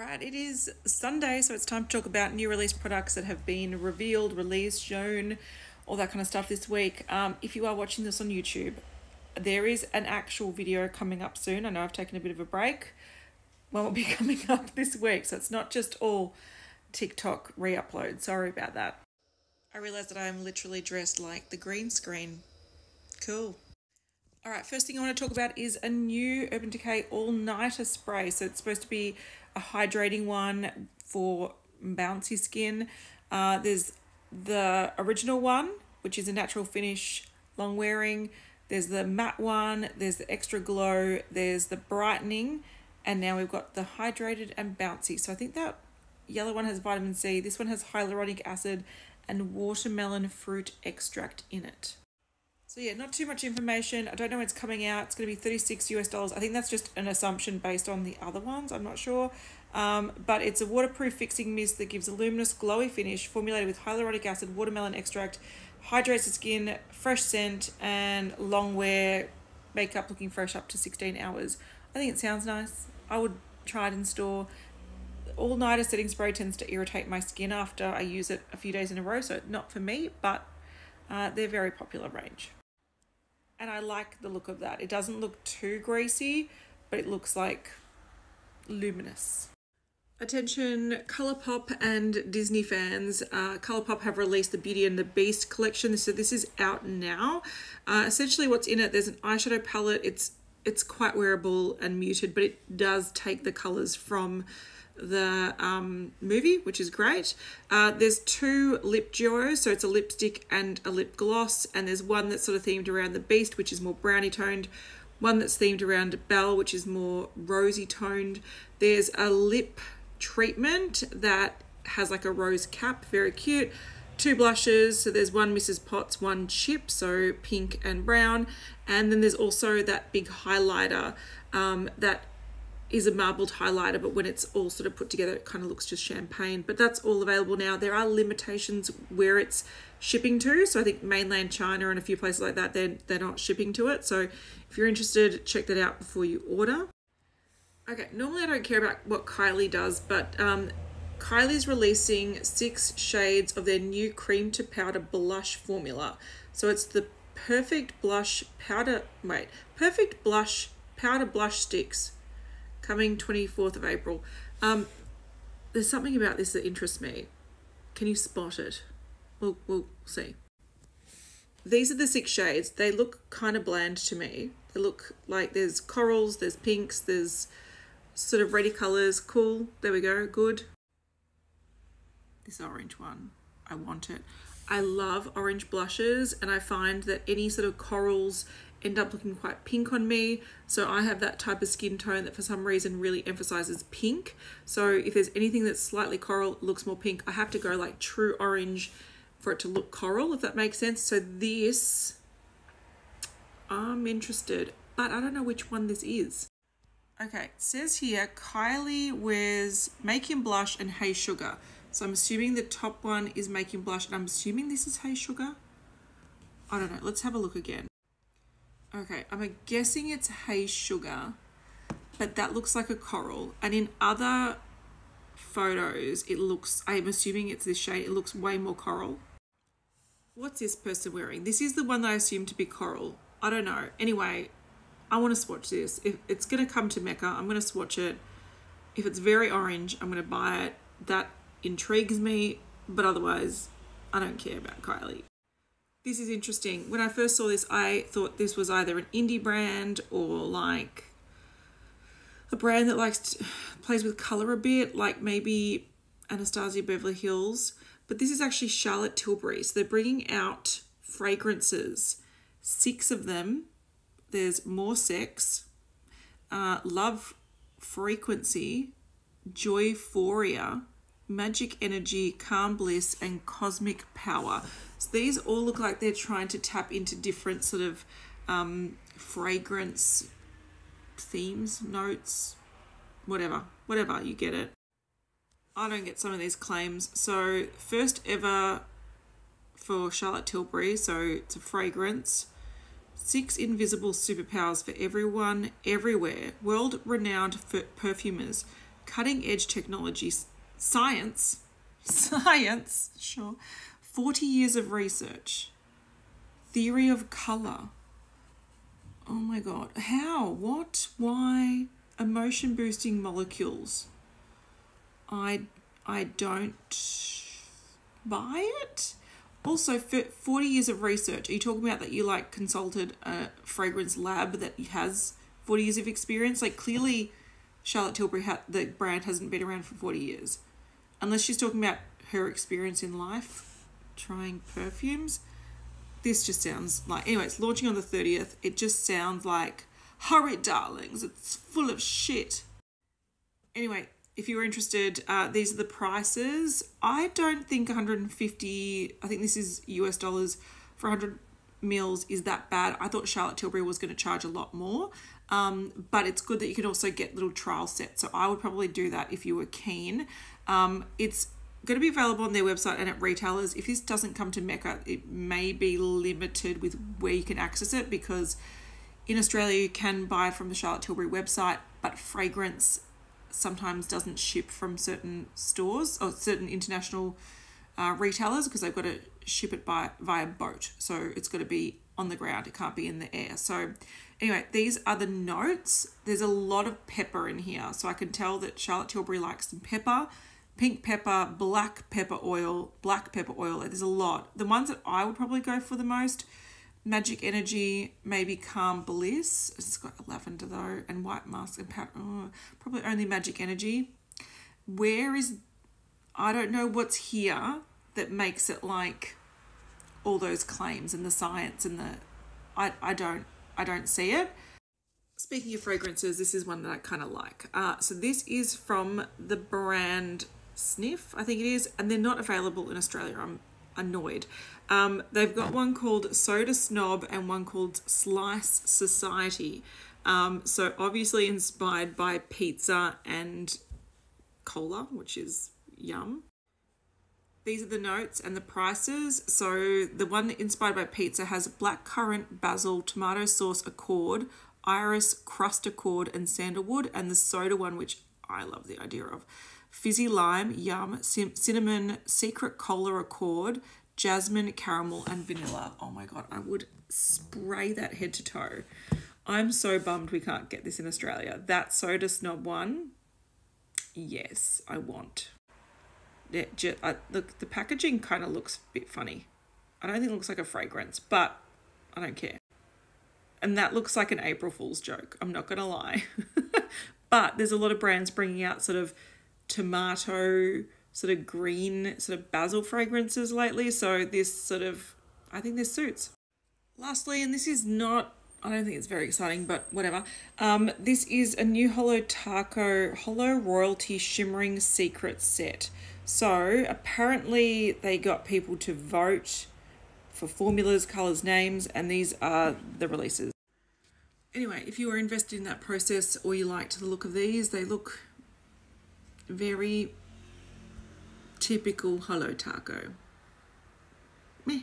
Alright, it is Sunday, so it's time to talk about new release products that have been revealed, released, shown, all that kind of stuff this week. If you are watching this on YouTube, there is an actual video coming up soon. I know I've taken a bit of a break. One will be coming up this week, so it's not just all TikTok re-upload. Sorry about that. I realised that I am literally dressed like the green screen. Cool. Alright, first thing I want to talk about is a new Urban Decay all-nighter spray. So it's supposed to be a hydrating one for bouncy skin. There's the original one, which is a natural finish, long wearing. There's the matte one, there's the extra glow, there's the brightening, and now we've got the hydrated and bouncy. So I think that yellow one has vitamin C. This one has hyaluronic acid and watermelon fruit extract in it. So yeah, not too much information. I don't know when it's coming out. It's going to be $36 US. I think that's just an assumption based on the other ones. I'm not sure. But it's a waterproof fixing mist that gives a luminous, glowy finish formulated with hyaluronic acid, watermelon extract, hydrates the skin, fresh scent, and long wear makeup looking fresh up to 16 hours. I think it sounds nice. I would try it in store. All-nighter setting spray tends to irritate my skin after I use it a few days in a row, so not for me, but they're very popular range. And I like the look of that. It doesn't look too greasy, but it looks like luminous. Attention Colourpop and Disney fans. Colourpop have released the Beauty and the Beast collection. So this is out now. Essentially what's in it, there's an eyeshadow palette. It's quite wearable and muted, but it does take the colours from the movie, which is great. There's two lip duos, so it's a lipstick and a lip gloss, and there's one that's sort of themed around the Beast, which is more brownie toned, one that's themed around Belle, which is more rosy toned. There's a lip treatment that has like a rose cap, very cute. Two blushes, so there's one Mrs. Potts, one Chip, so pink and brown, and then there's also that big highlighter that is a marbled highlighter, but when it's all sort of put together, it kind of looks just champagne. But that's all available now. There are limitations where it's shipping to. So I think mainland China and a few places like that, they're not shipping to it. So if you're interested, check that out before you order. Okay, normally I don't care about what Kylie does, but Kylie's releasing 6 shades of their new cream to powder blush formula. So it's the Perfect Blush Powder Blush Sticks, coming 24th of April. There's something about this that interests me. Can you spot it? We'll see. These are the 6 shades. They look kind of bland to me. They look like there's corals, there's pinks, there's sort of reddy colours. Cool. There we go. Good. This orange one, I want it. I love orange blushes, and I find that any sort of corals end up looking quite pink on me. So I have that type of skin tone that for some reason really emphasizes pink. So if there's anything that's slightly coral, looks more pink, I have to go like true orange for it to look coral, if that makes sense. So this, I'm interested, but I don't know which one this is. Okay, it says here, Kylie wears Make Him Blush and Hey Sugar. So I'm assuming the top one is Make Him Blush, and I'm assuming this is Hey Sugar. I don't know, let's have a look again. Okay, I'm guessing it's Hey Sugar, but that looks like a coral. And in other photos, it looks, I'm assuming it's this shade, it looks way more coral. What's this person wearing? This is the one that I assume to be coral. I don't know. Anyway, I want to swatch this. If it's going to come to Mecca, I'm going to swatch it. If it's very orange, I'm going to buy it. That intrigues me, but otherwise, I don't care about Kylie. This is interesting. When I first saw this, I thought this was either an indie brand or like a brand that plays with color a bit, like maybe Anastasia Beverly Hills. But this is actually Charlotte Tilbury. So they're bringing out fragrances, 6 of them. There's More Sex, Love Frequency, Joyphoria, Magic Energy, Calm Bliss, and Cosmic Power. So these all look like they're trying to tap into different sort of fragrance themes, notes, whatever, you get it. I don't get some of these claims. So first ever for Charlotte Tilbury, so it's a fragrance. 6 invisible superpowers for everyone, everywhere. World-renowned perfumers cutting edge technology, science, sure. 40 years of research. Theory of colour. Oh my God. How? What? Why? Emotion boosting molecules. I don't buy it. Also, for 40 years of research, are you talking about that you like consulted a fragrance lab that has 40 years of experience? Like clearly Charlotte Tilbury, the brand hasn't been around for 40 years. Unless she's talking about her experience in life trying perfumes. This just sounds like, anyway, it's launching on the 30th. It just sounds like, hurry darlings, it's full of shit. Anyway, if you're interested, these are the prices. I don't think 150, I think this is US dollars for 100 mils is that bad. I thought Charlotte Tilbury was going to charge a lot more, but it's good that you can also get little trial sets. So I would probably do that if you were keen. It's going to be available on their website and at retailers. If this doesn't come to Mecca, it may be limited with where you can access it, because in Australia you can buy it from the Charlotte Tilbury website, but fragrance sometimes doesn't ship from certain stores or certain international retailers, because they've got to ship it via boat. So it's got to be on the ground. It can't be in the air. So anyway, these are the notes. There's a lot of pepper in here. So I can tell that Charlotte Tilbury likes some pepper. Pink pepper, black pepper oil. There's a lot. The ones that I would probably go for the most, Magic Energy, maybe Calm Bliss. It's got lavender though, and White Musk and powder. Oh, probably only Magic Energy. I don't know what's here that makes it like all those claims and the science and I don't see it. Speaking of fragrances, this is one that I kind of like. So this is from the brand Snif, I think it is, and they're not available in Australia. I'm annoyed. They've got one called Soda Snob and one called Slice Society. So obviously inspired by pizza and cola, which is yum. These are the notes and the prices. So the one inspired by pizza has blackcurrant, basil, tomato sauce accord, iris, crust accord, and sandalwood. And the soda one, which I love the idea of, fizzy lime, yum, cinnamon, secret cola accord, jasmine, caramel, and vanilla. Oh my God, I would spray that head to toe. I'm so bummed we can't get this in Australia. That Soda Snob one, yes, I want. Look, the packaging kind of looks a bit funny. I don't think it looks like a fragrance, but I don't care. And that looks like an April Fool's joke, I'm not going to lie. But there's a lot of brands bringing out sort of tomato, sort of green, sort of basil fragrances lately. So this sort of, I think this suits. Lastly, and this is not, I don't think it's very exciting, but whatever. This is a new Holo Royalty Shimmering Secret Set. So apparently they got people to vote for formulas, colours, names, and these are the releases. Anyway, if you were invested in that process or you liked the look of these, they look very typical Holo Taco. Meh.